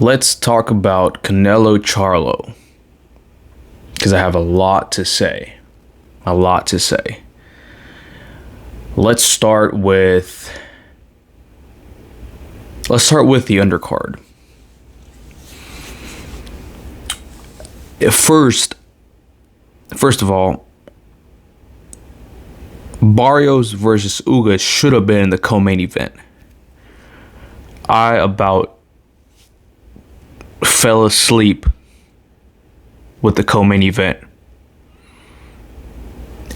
Let's talk about Canelo Charlo, because I have a lot to say. A lot to say. Let's start with the undercard. First of all, Barrios versus Ugas should have been the co-main event. I about fell asleep with the co-main event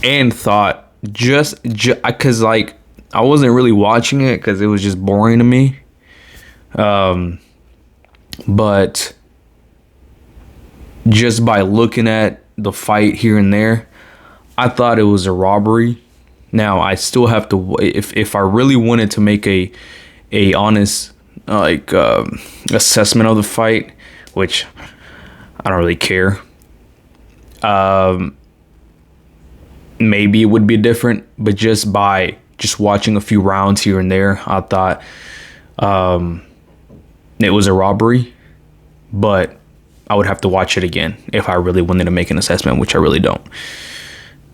and thought because like I wasn't really watching it because it was just boring to me, but just by looking at the fight here and there, I thought it was a robbery. Now I still have to, if I really wanted to make a honest assessment of the fight, which I don't really care. Maybe it would be different, but just watching a few rounds here and there, I thought it was a robbery. But I would have to watch it again if I really wanted to make an assessment, which I really don't.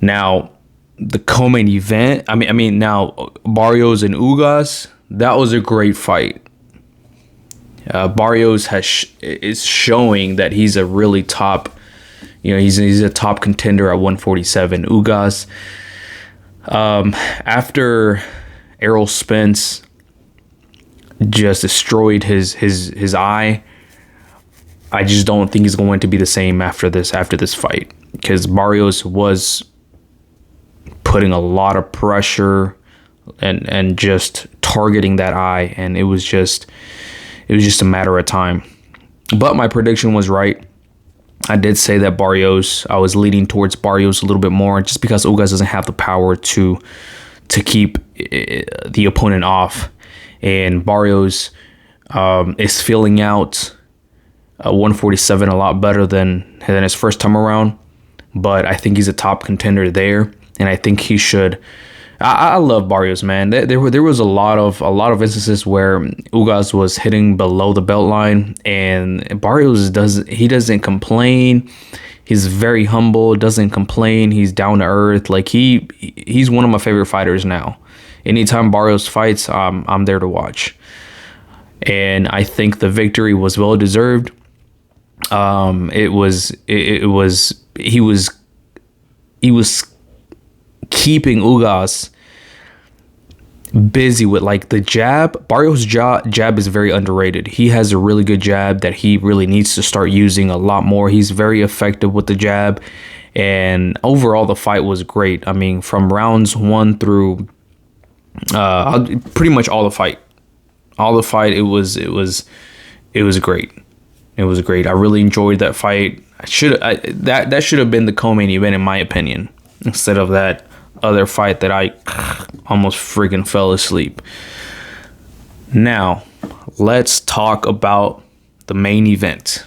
Now, the co-main event, I mean, now Barrios and Ugas, that was a great fight. Barrios is showing that he's a really top, he's a top contender at 147. Ugas, after Errol Spence just destroyed his eye, I just don't think he's going to be the same after this fight, because Barrios was putting a lot of pressure and just targeting that eye, and it was just a matter of time. But my prediction was right. I did say that I was leaning towards Barrios a little bit more, just because Ugas doesn't have the power to keep the opponent off, and Barrios is filling out 147 a lot better than his first time around. But I think he's a top contender there, and I think he should. I love Barrios, man. There was a lot of instances where Ugas was hitting below the belt line, and Barrios doesn't complain. He's very humble, doesn't complain. He's down to earth. Like he's one of my favorite fighters now. Anytime Barrios fights, I'm there to watch, and I think the victory was well deserved. He was keeping Ugas busy with like the jab. Barrios' jab is very underrated. He has a really good jab that he really needs to start using a lot more. He's very effective with the jab, and overall the fight was great. I mean, from rounds 1 through pretty much all the fight, it was great. It was great. I really enjoyed that fight. That should have been the co-main event in my opinion, instead of that other fight that I almost freaking fell asleep. Now, let's talk about the main event.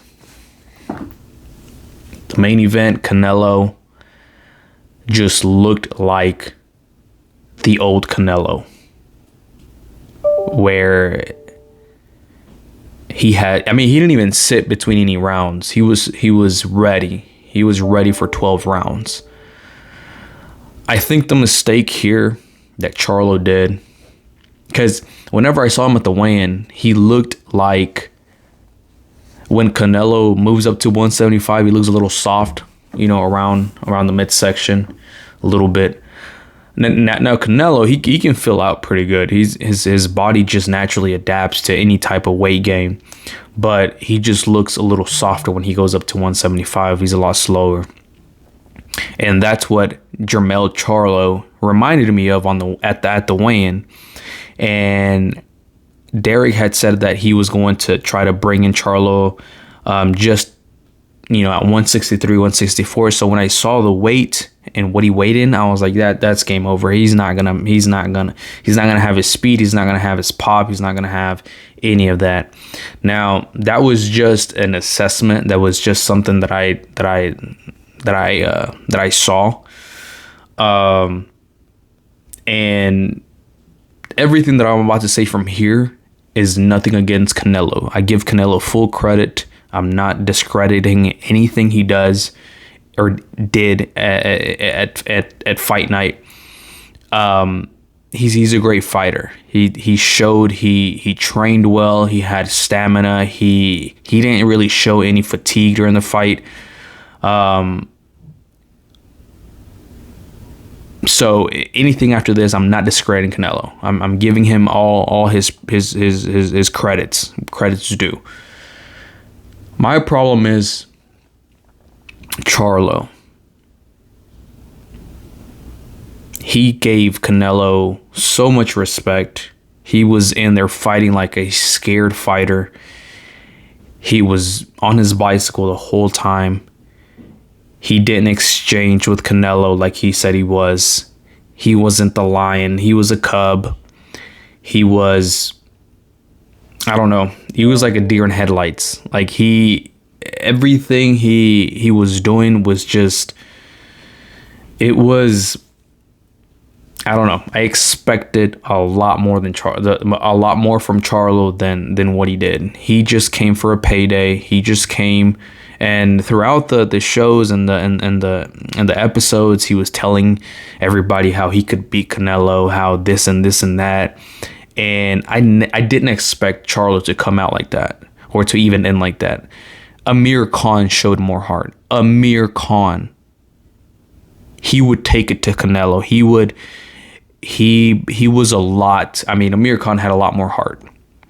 The main event, Canelo just looked like the old Canelo, where he didn't even sit between any rounds. He was ready. He was ready for 12 rounds. I think the mistake here that Charlo did, because whenever I saw him at the weigh-in, he looked like when Canelo moves up to 175, he looks a little soft, around the midsection a little bit. Now Canelo, he can fill out pretty good. His body just naturally adapts to any type of weight gain, but he just looks a little softer when he goes up to 175. He's a lot slower, and that's what Jermell Charlo reminded me of at the weigh-in. And Derek had said that he was going to try to bring in Charlo at 163, 164. So when I saw the weight and what he weighed in, I was like, that's game over. He's not gonna have his speed. He's not gonna have his pop. He's not gonna have any of that. Now, that was just an assessment. That was just something that I saw. And everything that I'm about to say from here is nothing against Canelo. I give Canelo full credit. I'm not discrediting anything he does or did at fight night. He's a great fighter. He showed he trained well. He had stamina. He didn't really show any fatigue during the fight. So anything after this, I'm not discrediting Canelo. I'm giving him all his credits due. My problem is Charlo. He gave Canelo so much respect. He was in there fighting like a scared fighter. He was on his bicycle the whole time. He didn't exchange with Canelo like he said he was. He wasn't the lion. He was a cub. He was, I don't know. He was like a deer in headlights. Like everything he was doing was just, it was, I don't know. I expected a lot more from Charlo than what he did. He just came for a payday. He just came, and throughout the shows and the episodes, he was telling everybody how he could beat Canelo, how this and that. And I didn't expect Charlo to come out like that or to even end like that. Amir Khan showed more heart. Amir Khan, he would take it to Canelo. He was a lot. I mean, Amir Khan had a lot more heart.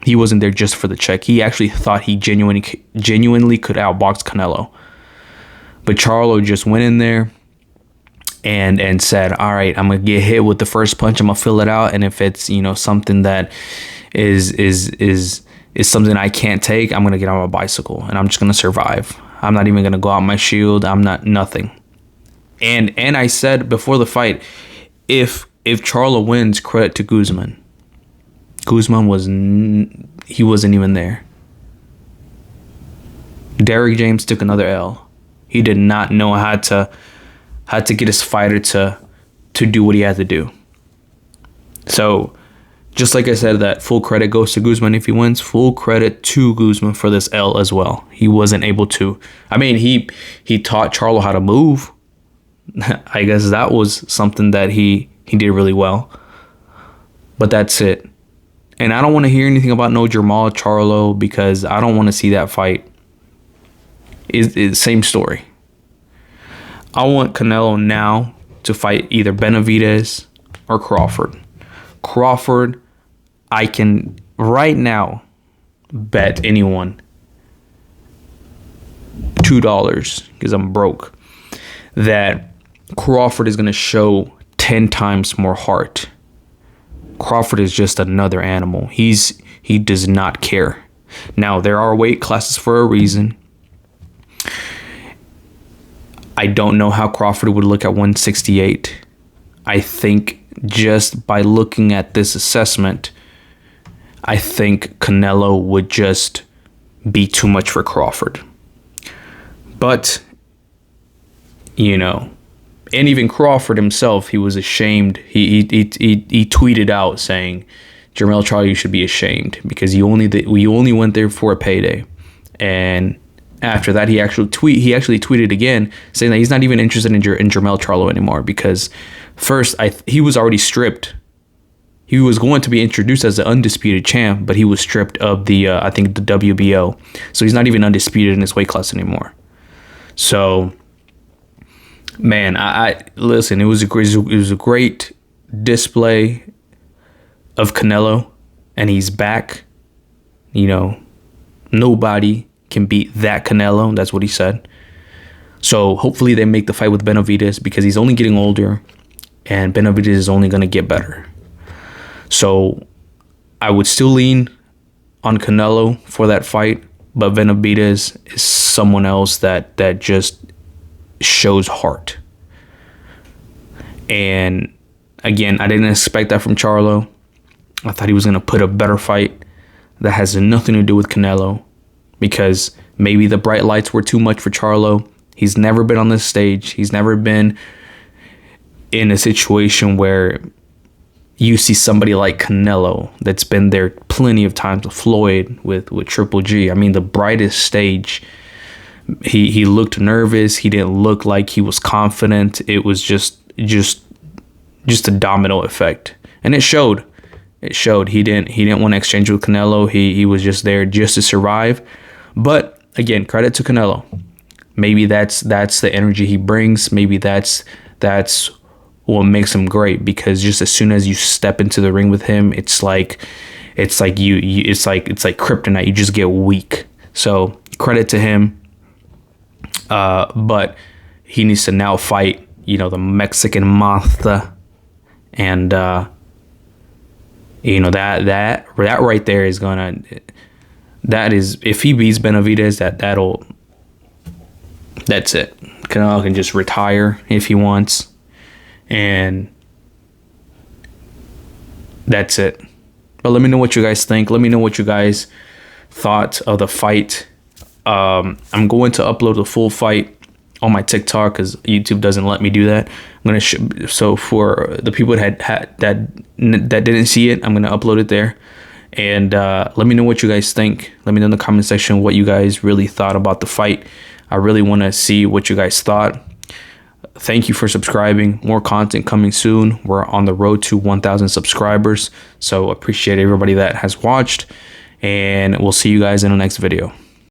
He wasn't there just for the check. He actually thought he genuinely could outbox Canelo. But Charlo just went in there and said, all right, I'm going to get hit with the first punch. I'm going to fill it out. And if it's, something that is something I can't take, I'm going to get on my bicycle and I'm just going to survive. I'm not even going to go out my shield. I'm not nothing. And I said before the fight, if Charlo wins, credit to Guzman. Guzman he wasn't even there. Derrick James took another L. He did not know how to get his fighter to do what he had to do. So, just like I said, that full credit goes to Guzman if he wins. Full credit to Guzman for this L as well. He wasn't able to. I mean, he taught Charlo how to move. I guess that was something that he did really well. But that's it. And I don't want to hear anything about no Jermall Charlo because I don't want to see that fight. It's same story. I want Canelo now to fight either Benavidez or Crawford. Crawford, I can right now bet anyone $2 because I'm broke that Crawford is going to show 10 times more heart. Crawford is just another animal. He does not care. Now, there are weight classes for a reason. I don't know how Crawford would look at 168. I think just by looking at this assessment, I think Canelo would just be too much for Crawford. But, and even Crawford himself, he was ashamed. He tweeted out saying, Jermell Charlo, you should be ashamed because we only went there for a payday. And after that, he actually tweeted again saying that he's not even interested in Jermell Charlo anymore because first, he was already stripped. He was going to be introduced as the undisputed champ, but he was stripped of the WBO. So he's not even undisputed in his weight class anymore. So, man, I listen. It was a great display of Canelo, and he's back. Nobody can beat that Canelo. That's what he said. So hopefully they make the fight with Benavidez because he's only getting older, and Benavidez is only going to get better. So I would still lean on Canelo for that fight, but Benavidez is someone else that just shows heart. And again, I didn't expect that from Charlo. I thought he was going to put a better fight that has nothing to do with Canelo because maybe the bright lights were too much for Charlo. He's never been on this stage. He's never been in a situation where you see somebody like Canelo that's been there plenty of times with Floyd, with Triple G. I mean, the brightest stage, he looked nervous. He didn't look like he was confident. It was just a domino effect, and it showed. It showed. He didn't want to exchange with Canelo. He was just there just to survive. But again, credit to Canelo. Maybe that's the energy he brings. Maybe that's what makes him great, because just as soon as you step into the ring with him, it's like kryptonite. You just get weak. So credit to him. But he needs to now fight, the Mexican Mafia, and that right there is gonna. That is, if he beats Benavidez, that's it. Canelo can just retire if he wants. And that's it. But let me know what you guys think. Let me know what you guys thought of the fight. I'm going to upload the full fight on my TikTok because YouTube doesn't let me do that. I'm gonna so for the people that didn't see it, I'm gonna upload it there. And let me know what you guys think. Let me know in the comment section what you guys really thought about the fight. I really want to see what you guys thought. Thank you for subscribing. More content coming soon. We're on the road to 1,000 subscribers. So appreciate everybody that has watched. And we'll see you guys in the next video.